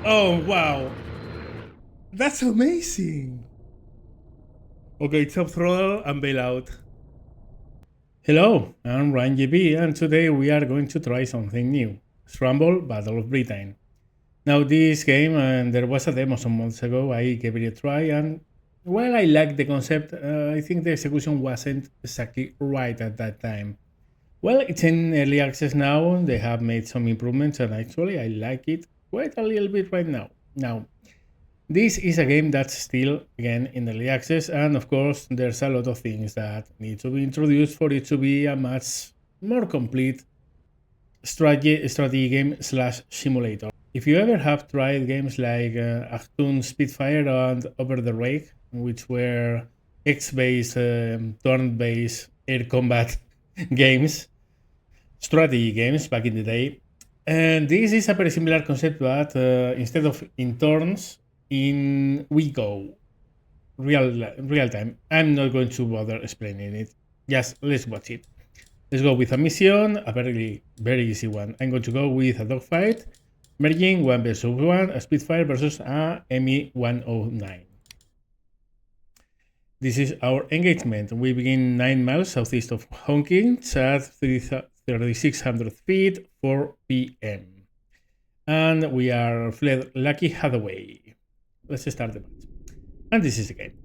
Oh, wow. That's amazing. Okay, top throttle and bail out. Hello, I'm Ramjb, and today we are going to try something new. Scramble Battle of Britain. Now this game, and there was a demo some months ago, I gave it a try, and while I liked the concept, I think the execution wasn't exactly right at that time. Well, it's in early access now, they have made some improvements, and actually I like it quite a little bit right now. Now, this is a game that's still, again, in early access, and of course, there's a lot of things that need to be introduced for it to be a much more complete strategy game slash simulator. If you ever have tried games like Achtung Spitfire and Over the Rake, which were X-based, turn-based air combat games, strategy games back in the day, and this is a very similar concept, but instead of in turns, in we go real time. I'm not going to bother explaining it. Just let's watch it. Let's go with a mission, a very easy one. I'm going to go with a dogfight, merging 1 versus 1, a Spitfire versus a Me-109. This is our engagement. We begin 9 miles southeast of Hawkins at 3,600 feet, 4 p.m. And we are fled Lucky Hathaway. Let's start the match. And this is the game.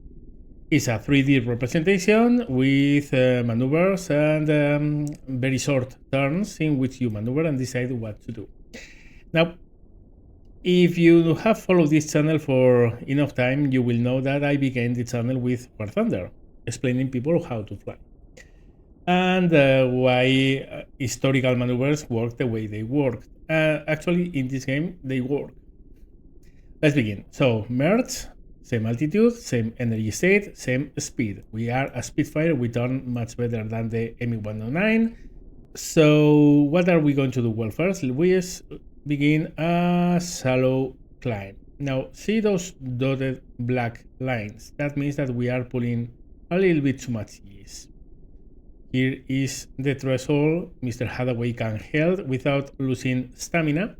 It's a 3D representation with maneuvers and very short turns in which you maneuver and decide what to do. Now, if you have followed this channel for enough time, you will know that I began the channel with War Thunder, explaining people how to fly. And why historical maneuvers work the way they work. Actually, in this game, they work. Let's begin. So, merge, same altitude, same energy state, same speed. We are a Spitfire, we turn much better than the Me-109. So, what are we going to do? Well, first, we begin a shallow climb. Now, see those dotted black lines? That means that we are pulling a little bit too much ease. Here is the threshold Mr. Hathaway can hold without losing stamina,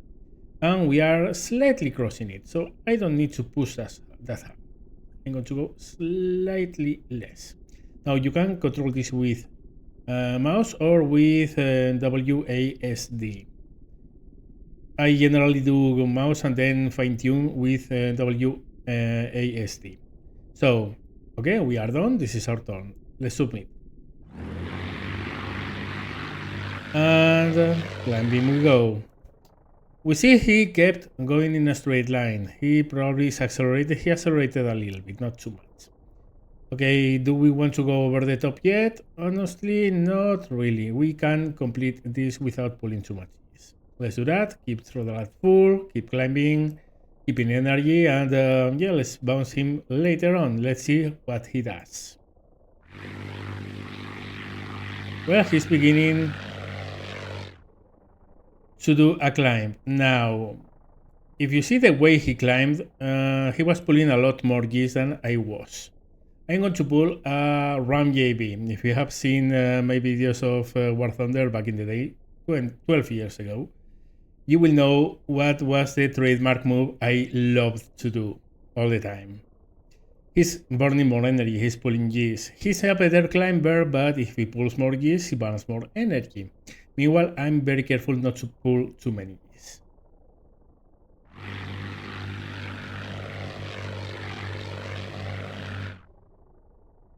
and we are slightly crossing it, so I don't need to push that hard. I'm going to go slightly less. Now you can control this with mouse or with WASD. I generally do mouse and then fine-tune with WASD. So, okay, we are done. This is our turn. Let's submit. And climbing we go. We see he kept going in a straight line. He probably accelerated. He accelerated a little bit, not too much. Okay, do we want to go over the top yet? Honestly, not really. We can complete this without pulling too much. Let's do that. Keep throttle at full, keep climbing, keeping energy, and yeah, let's bounce him later on. Let's see what he does. Well, he's beginning to do a climb. Now, if you see the way he climbed, he was pulling a lot more gears than I was. I'm going to pull a Ramjb. If you have seen my videos of War Thunder back in the day, 12 years ago, you will know what was the trademark move I loved to do all the time. He's burning more energy, he's pulling Gs. He's a better climber, but if he pulls more Gs, he burns more energy. Meanwhile, I'm very careful not to pull too many Gs.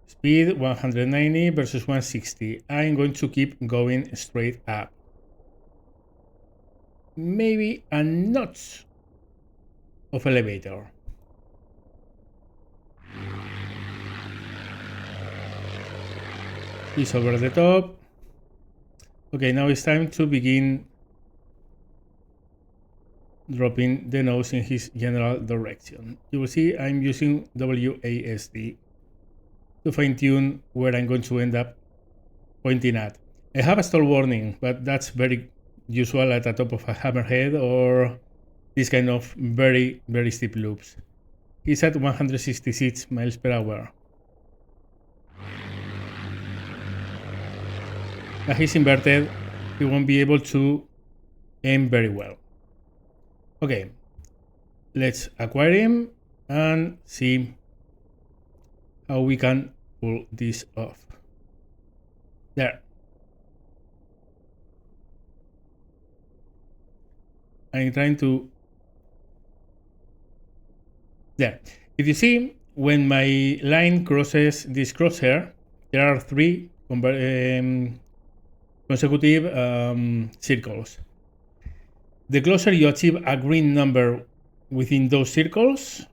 Speed 190 versus 160. I'm going to keep going straight up. Maybe a notch of elevator. He's over the top. Okay, now it's time to begin dropping the nose in his general direction. You will see I'm using WASD to fine-tune where I'm going to end up pointing at. I have a stall warning, but that's very usual at the top of a hammerhead or this kind of very steep loops. He's at 166 miles per hour. As he's inverted, he won't be able to aim very well. Okay, Let's acquire him and see how we can pull this off. There. I'm trying to... There. If you see, when my line crosses this crosshair, there are 3 consecutive circles. The closer you achieve a green number within those circles,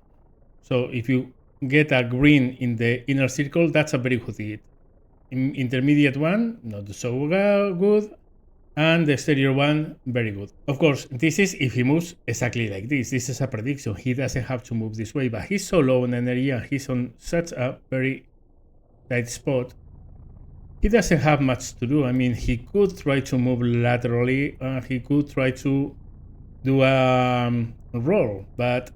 so if you get a green in the inner circle, that's a very good hit. Intermediate one, not so good, and the exterior one, very good. Of course, this is if he moves exactly like this. This is a prediction. He doesn't have to move this way, but he's so low in energy and he's on such a very tight spot. He doesn't have much to do. I mean, he could try to move laterally, he could try to do a roll, but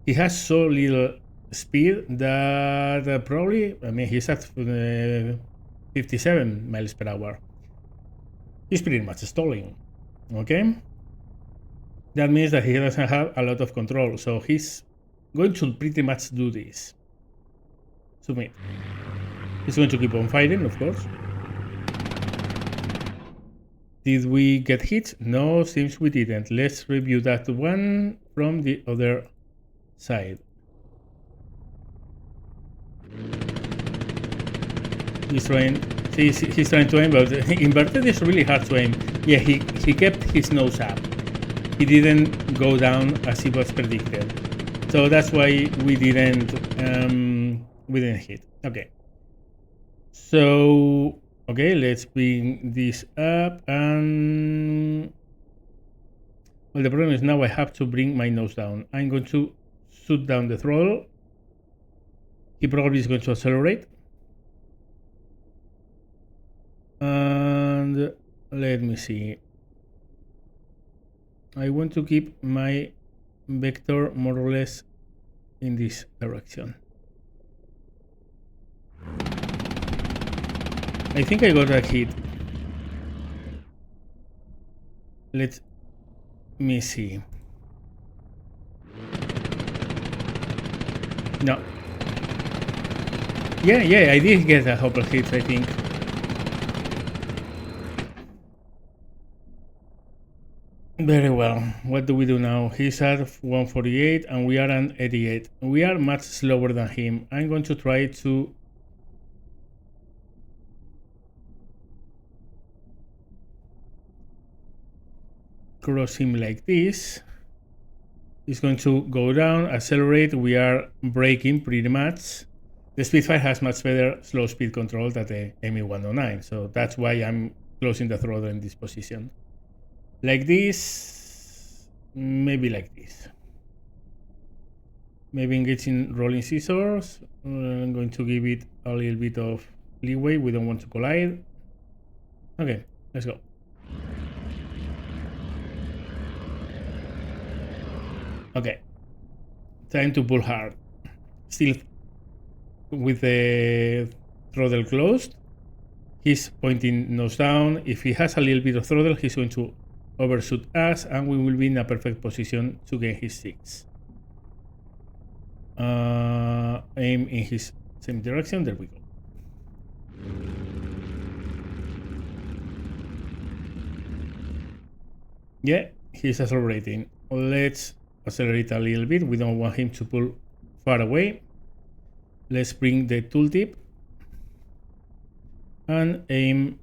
he has so little speed that probably, I mean, he's at 57 miles per hour. He's pretty much stalling, okay? That means that he doesn't have a lot of control, so he's going to pretty much do this. Submit. He's going to keep on fighting, of course. Did we get hit? No, seems we didn't. Let's review that one from the other side. He's trying to aim, but inverted is really hard to aim. Yeah, he kept his nose up. He didn't go down as he was predicted. So that's why we didn't hit. Okay. So okay, let's bring this up, and well, the problem is now I have to bring my nose down. I'm going to shoot down the throttle. He probably is going to accelerate. And let me see. I want to keep my vector more or less in this direction. I think I got a hit. Let me see. No. Yeah, I did get a couple hits, I think. Very well. What do we do now? He's at 148 and we are at 88. We are much slower than him. I'm going to try to cross him like this. He's going to go down, accelerate. We are braking pretty much. The Spitfire has much better slow speed control than the ME-109, so that's why I'm closing the throttle in this position. Like this, maybe like this. Maybe engaging rolling scissors. I'm going to give it a little bit of leeway. We don't want to collide. Okay, let's go. Okay, time to pull hard. Still with the throttle closed. He's pointing nose down. If he has a little bit of throttle, he's going to overshoot us, and we will be in a perfect position to gain his 6. Aim in his same direction. There we go. Yeah, he's accelerating. Let's accelerate a little bit. We don't want him to pull far away. Let's bring the tooltip and aim.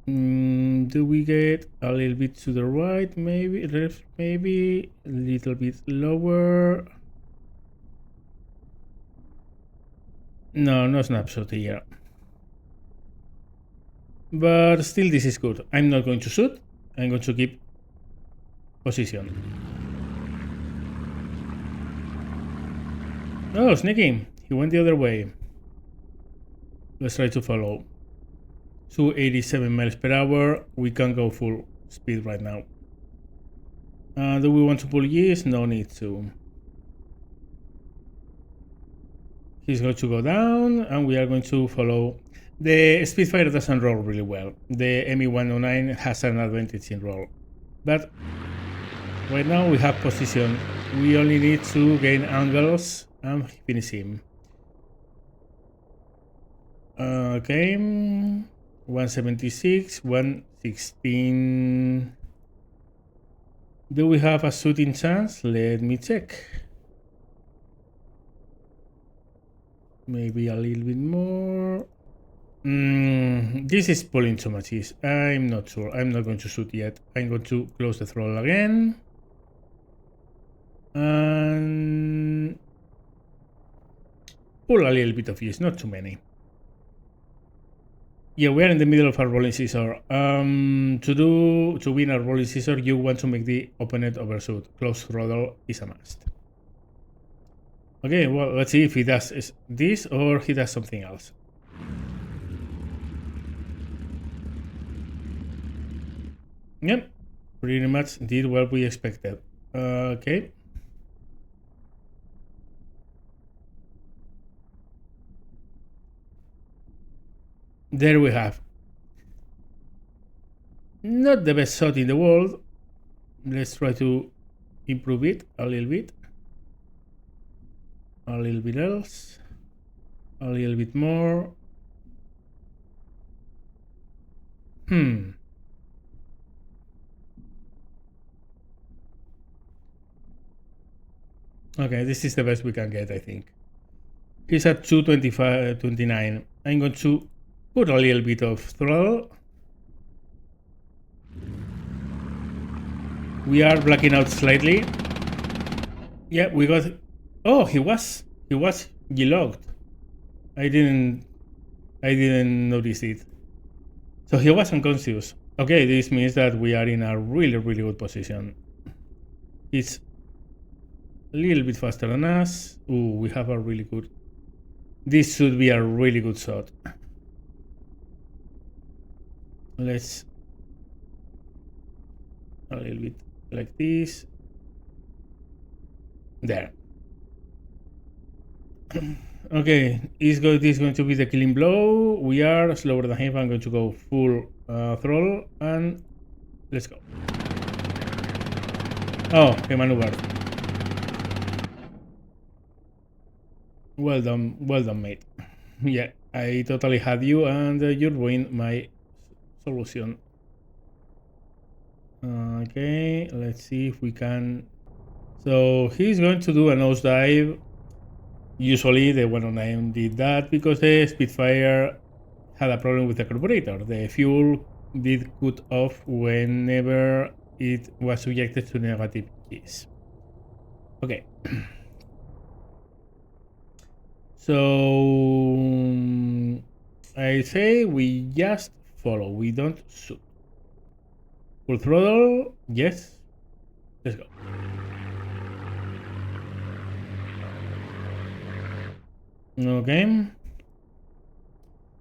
Do we get a little bit to the right? Maybe a little bit lower. No snapshot here. But still, this is good. I'm not going to shoot. I'm going to keep position. Oh, sneaking. He went the other way. Let's try to follow. 287 miles per hour. We can go full speed right now. Do we want to pull yes? No need to. He's going to go down, and we are going to follow. The Spitfire doesn't roll really well. The ME-109 has an advantage in roll, but Right now we have position. We only need to gain angles and finish him. Okay. 176, 116. Do we have a shooting chance? Let me check. Maybe a little bit more. This is pulling too much. I'm not sure. I'm not going to shoot yet. I'm going to close the throttle again. And pull a little bit of ease, not too many. Yeah, we are in the middle of a rolling scissor. To win a rolling scissor, you want to make the opponent overshoot. Close throttle is a must. Okay, well, let's see if he does this or he does something else. Yep, pretty much did what we expected. Okay. There we have. Not the best shot in the world. Let's try to improve it a little bit. A little bit else. A little bit more. Okay, this is the best we can get, I think. He's at 225, 29. I'm going to put a little bit of throttle. We are blacking out slightly. Yeah, we got. Oh, he was G-logged. I didn't notice it. So he was unconscious. Okay, this means that we are in a really, really good position. He's a little bit faster than us. Ooh, we have a really good. This should be a really good shot. Let's a little bit like this. There. Okay, this is going to be the killing blow. We are slower than him. I'm going to go full throttle and let's go. Oh, he maneuvered. Well done, mate. Yeah, I totally had you and you ruined my solution. Okay, let's see if we can. So he's going to do a nosedive. Usually the 109 did that because the Spitfire had a problem with the carburetor. The fuel did cut off whenever it was subjected to negative keys. Okay. So I say we just follow. We don't shoot. Full throttle. Yes. Let's go. Okay.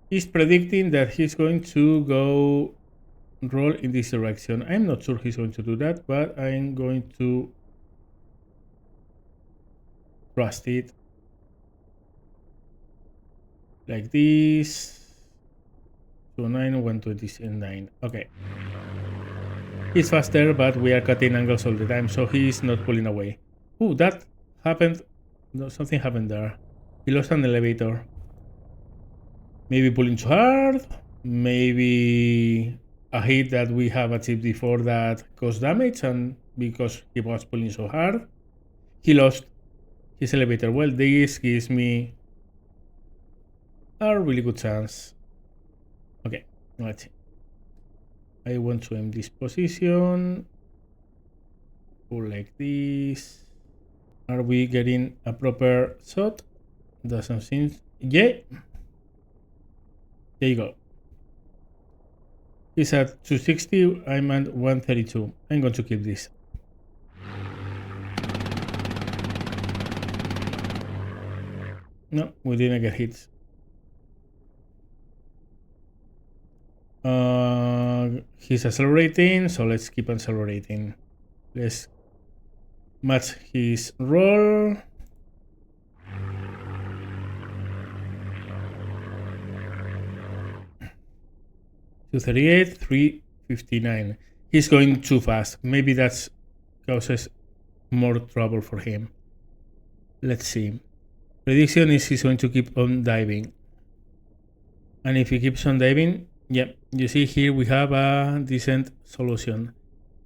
He's predicting that he's going to go roll in this direction. I'm not sure he's going to do that, but I'm going to trust it. Like this. 209, 129. Okay. He's faster, but we are cutting angles all the time, so he's not pulling away. Ooh, that happened. No, something happened there. He lost an elevator. Maybe pulling too hard. Maybe a hit that we have achieved before that caused damage, and because he was pulling so hard, he lost his elevator. Well, this gives me a really good chance. Okay, let's see. I want to aim this position. Pull like this. Are we getting a proper shot? Doesn't seem. Yeah. There you go. He's at 260. I'm at 132. I'm going to keep this. No, we didn't get hits. He's accelerating, so let's keep accelerating. Let's match his roll. 238, 359. He's going too fast. Maybe that's causes more trouble for him. Let's see. Prediction is he's going to keep on diving. And if he keeps on diving, yeah, you see here we have a decent solution.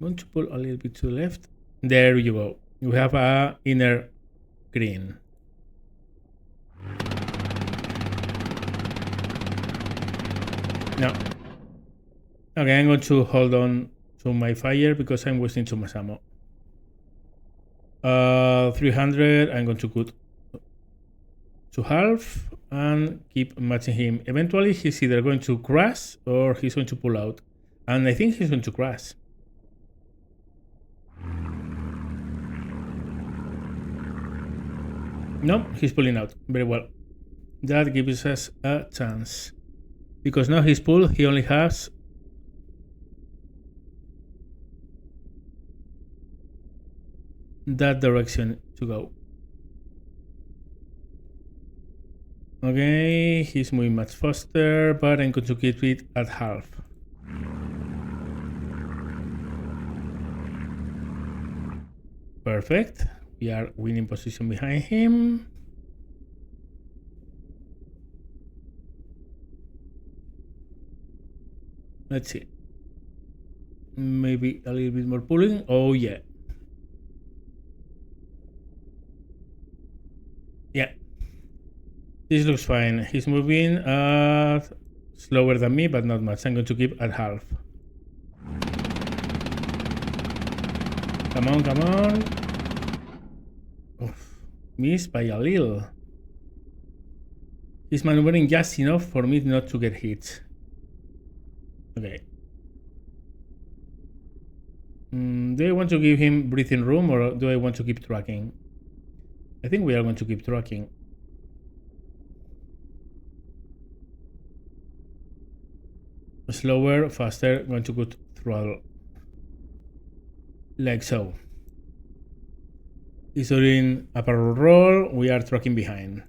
I'm going to pull a little bit to the left. There you go. We have a inner green. No. Okay, I'm going to hold on to my fire because I'm wasting too much ammo. 300, I'm going to put to half and keep matching him. Eventually, he's either going to crash or he's going to pull out. And I think he's going to crash. No, he's pulling out. Very well. That gives us a chance. Because now he's pulled, he only has that direction to go. Okay, he's moving much faster, but I'm going to keep it at half. Perfect. We are winning position behind him. Let's see. Maybe a little bit more pulling. Oh, yeah. Yeah. This looks fine. He's moving slower than me, but not much. I'm going to keep at half. Come on, come on. Oof. Missed by a little. He's maneuvering just enough for me not to get hit. Okay. Do I want to give him breathing room or do I want to keep tracking? I think we are going to keep tracking. Slower, faster, going to put throttle. Like so. He's doing a parallel roll, we are tracking behind.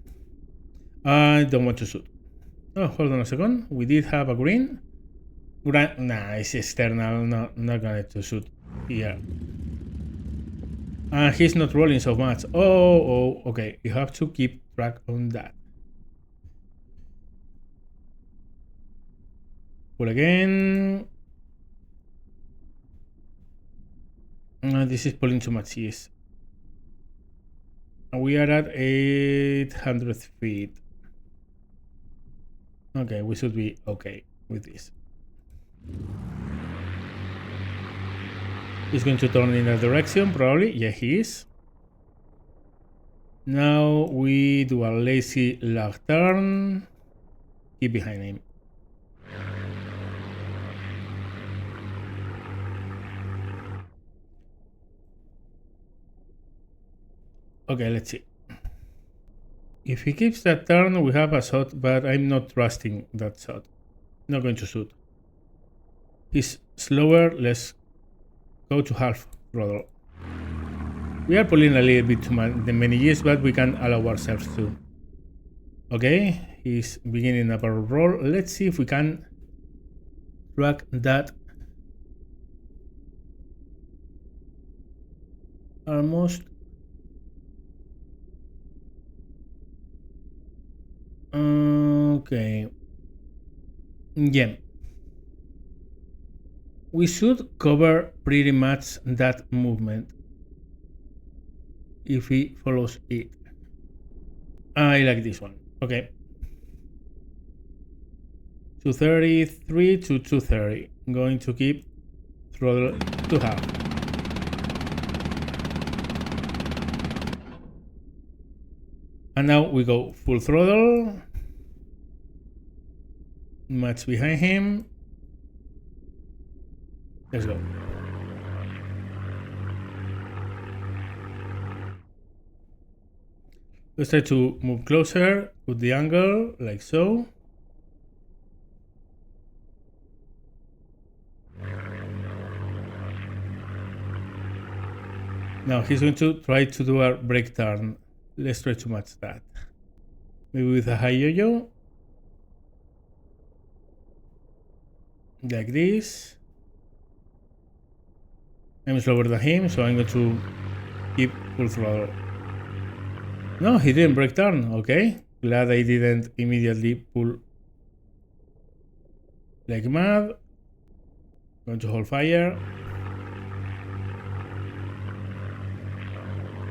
I don't want to shoot. Oh, hold on a second. We did have a green. Nah, it's external, not going to shoot here. And he's not rolling so much. Oh, okay. You have to keep track on that. Pull again. This is pulling too much, yes. We are at 800 feet. Okay, we should be okay with this. He's going to turn in that direction, probably. Yeah, he is. Now we do a lazy left turn. Keep behind him. Okay, let's see. If he keeps that turn, we have a shot, but I'm not trusting that shot. Not going to shoot. He's slower. Let's go to half throttle. We are pulling a little bit too many years, but we can allow ourselves to. Okay, he's beginning a barrel roll. Let's see if we can track that. Almost. Okay. Yeah. We should cover pretty much that movement if he follows it. I like this one. Okay. 233 to 230. I'm going to keep throttle to half. And now we go full throttle. Much behind him. Let's go. Let's try to move closer with the angle, like so. Now he's going to try to do a brake turn. Let's try to match that. Maybe with a high yo-yo. Like this. I'm slower than him, so I'm going to keep full throttle. No, he didn't break turn. Okay, glad I didn't immediately pull like mad. Going to hold fire.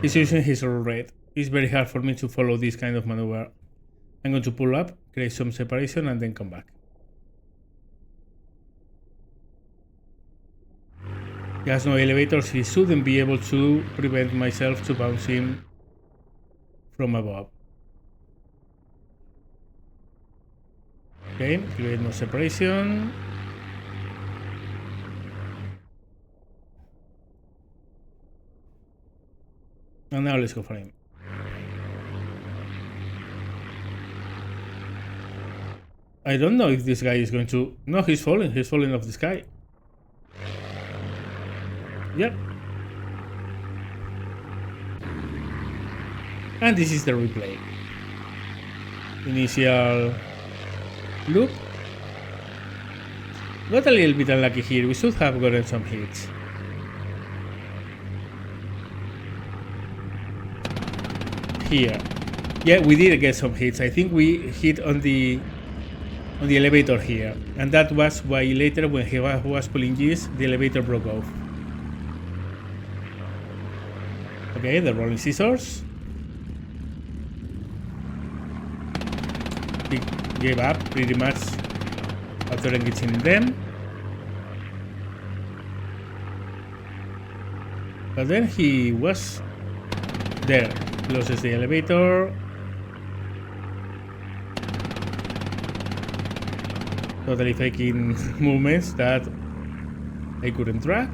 He's using his red. It's very hard for me to follow this kind of maneuver. I'm going to pull up, create some separation, and then come back. He has no elevators. He shouldn't be able to prevent myself to bounce him from above. Okay, create no separation. And now let's go for him. I don't know if this guy is going to... No, he's falling. He's falling off the sky. Yep. And this is the replay. Initial loop. Got a little bit unlucky here. We should have gotten some hits. Here. Yeah, we did get some hits. I think we hit on the elevator here. And that was why later when he was pulling G's, the elevator broke off. Okay, the rolling scissors. He gave up pretty much after engaging them. But then he was there. Closes the elevator. Totally faking movements that I couldn't track.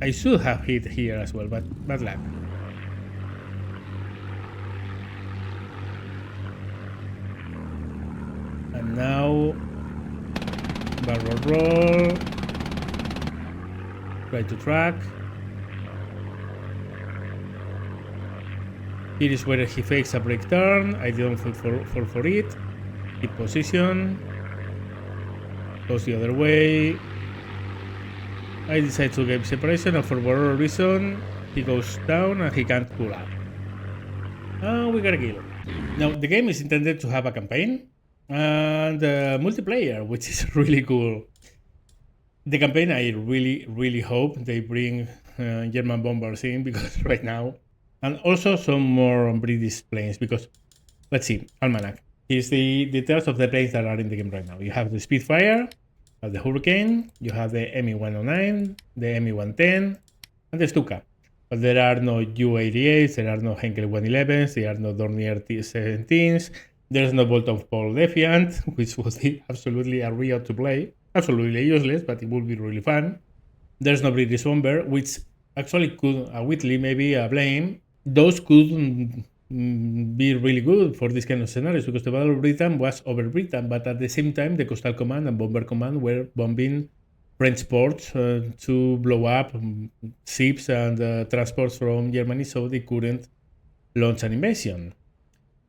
I should have hit here as well, but bad luck. And now barrel roll. Try to track. Here is where he fakes a break turn. I didn't fall for it. Keep position. Goes the other way. I decide to give separation, and for whatever reason, he goes down and he can't pull up. We got a kill. Now, the game is intended to have a campaign and multiplayer, which is really cool. The campaign, I really hope they bring German bombers in, because right now, and also some more British planes, because let's see, Almanac. Here's the details of the planes that are in the game right now. You have the Spitfire, you have the Hurricane, you have the Me-109, the Me-110, and the Stuka. But there are no Ju-88s, there are no Henkel 111s, there are no Dornier T-17s, there's no Bolt-on-Pole Defiant, which was absolutely a Rio to play. Absolutely useless, but it would be really fun. There's no British bomber, which actually could, a Whitley, maybe a Blame. Those could be really good for this kind of scenarios, because the Battle of Britain was over Britain, but at the same time, the Coastal Command and Bomber Command were bombing French ports to blow up ships and transports from Germany, so they couldn't launch an invasion.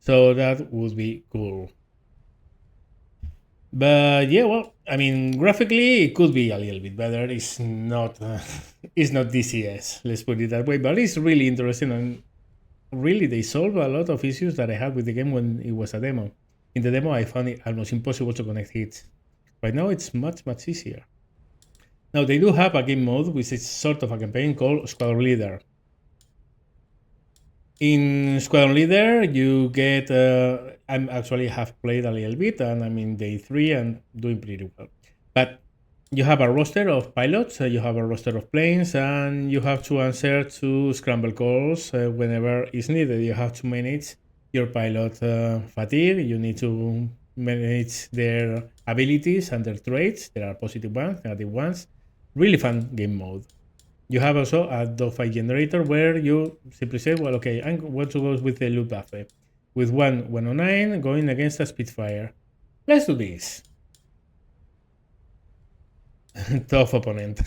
So that would be cool. But yeah, well, I mean, graphically it could be a little bit better. It's not DCS, let's put it that way. But it's really interesting, and really they solve a lot of issues that I had with the game when it was a demo. In the demo, I found it almost impossible to connect hits. Right now, it's much easier. Now they do have a game mode, which is sort of a campaign called Squadron Leader. In Squadron Leader, you get. I actually have played a little bit, and I'm in day 3 and doing pretty well. But you have a roster of pilots, you have a roster of planes, and you have to answer to scramble calls whenever is needed. You have to manage your pilot fatigue. You need to manage their abilities and their traits. There are positive ones, negative ones. Really fun game mode. You have also a dogfight generator where you simply say, well, okay, I want to go with the Luftwaffe. With 109 going against a Spitfire. Let's do this. Tough opponent.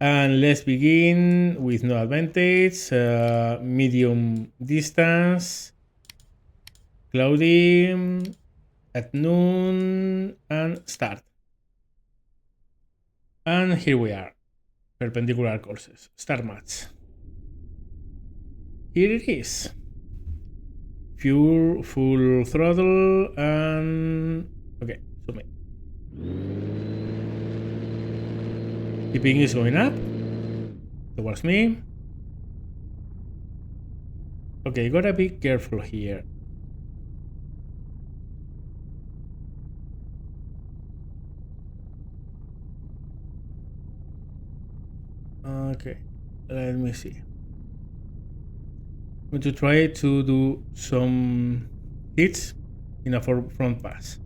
And let's begin with no advantage, medium distance, cloudy, at noon, and start. And here we are. Perpendicular courses. Start match. Here it is. Fuel, full throttle, and... Okay, zoom in. The ping is going up towards me. Okay, you gotta be careful here. Okay, let me see. I'm going to try to do some hits in a front pass.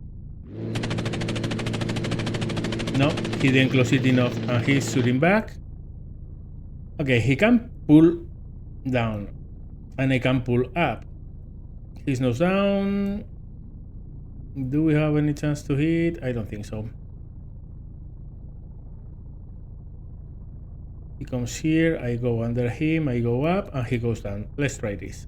No, he didn't close it enough and he's shooting back. Okay, he can pull down and I can pull up. He's nose down. Do we have any chance to hit? I don't think so. He comes here, I go under him, I go up, and he goes down. Let's try this.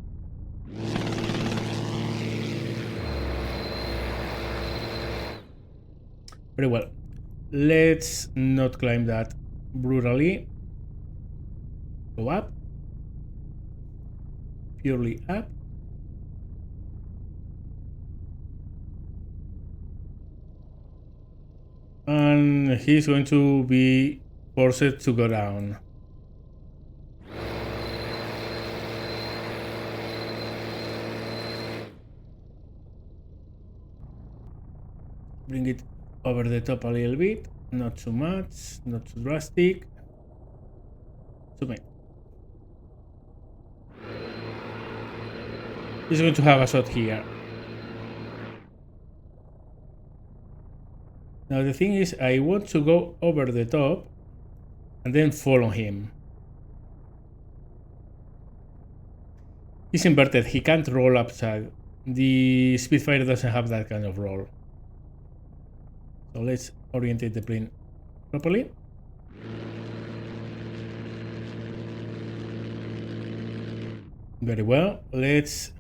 Very well. Let's not climb that brutally. Go up. Purely up. And he's going to be forced to go down. Bring it over the top a little bit, not too much, not too drastic. Zoom in. He's going to have a shot here. Now the thing is, I want to go over the top and then follow him. He's inverted, he can't roll upside. The Spitfire doesn't have that kind of roll. So let's orientate the plane properly. Very well, let's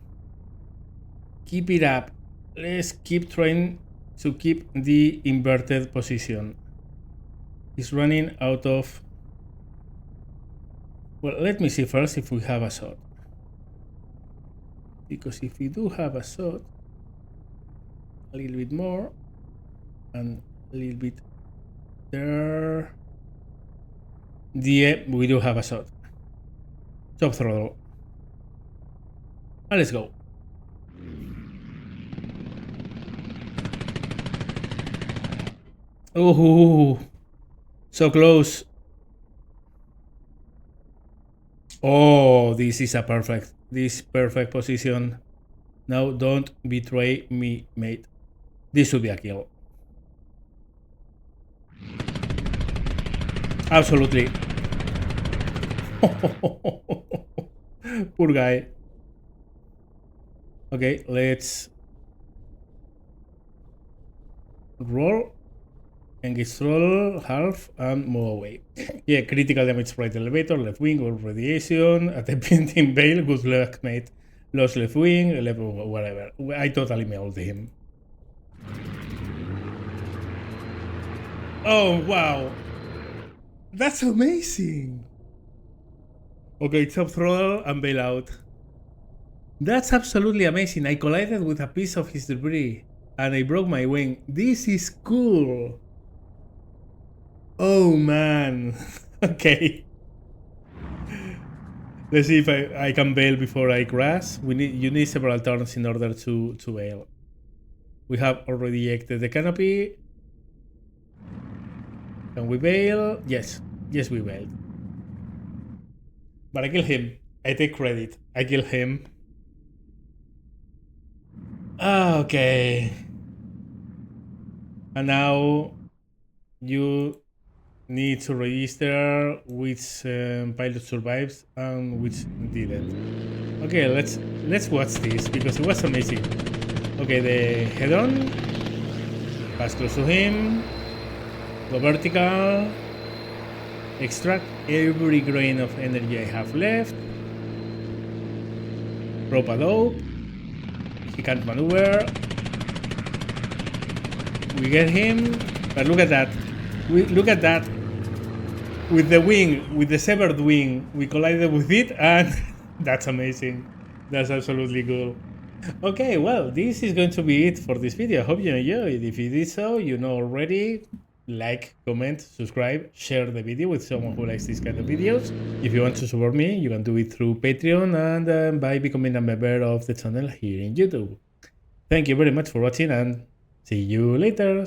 keep it up. Let's keep trying to keep the inverted position. He's running out of... Well, let me see first if we have a shot. Because if we do have a shot, a little bit more, and a little bit there. Yeah, we do have a shot. Top throttle. And let's go. Oh, so close. Oh, this is a perfect position. Now don't betray me, mate. This should be a kill. Absolutely. Poor guy. Okay, let's roll, engage throttle, half, and move away. Yeah, critical damage right elevator, left wing, or radiation, attempting bail, good luck, mate. Lost left wing, left, whatever. I totally mailed him. Oh, wow. That's amazing. Okay, top throttle and bail out. That's absolutely amazing. I collided with a piece of his debris and I broke my wing. This is cool. Oh man. Okay. Let's see if I can bail before I crash. You need several turns in order to bail. We have already ejected the canopy. Can we bail? Yes. Yes, we bailed. But I killed him. I take credit. I killed him. Okay. And now you need to register which pilot survives and which didn't. Okay, let's watch this because it was amazing. Okay, the head-on. Pass close to him. Go vertical. Extract every grain of energy I have left. Rope a dope. He can't maneuver. We get him, but look at that. Look at that. with the wing, with the severed wing, we collided with it, and that's amazing. That's absolutely cool. Okay, well, this is going to be it for this video. I hope you enjoyed. If you did so, you know already, like, comment, subscribe, share the video with someone who likes these kind of videos. If you want to support me, you can do it through Patreon and by becoming a member of the channel here in YouTube. Thank you very much for watching and see you later.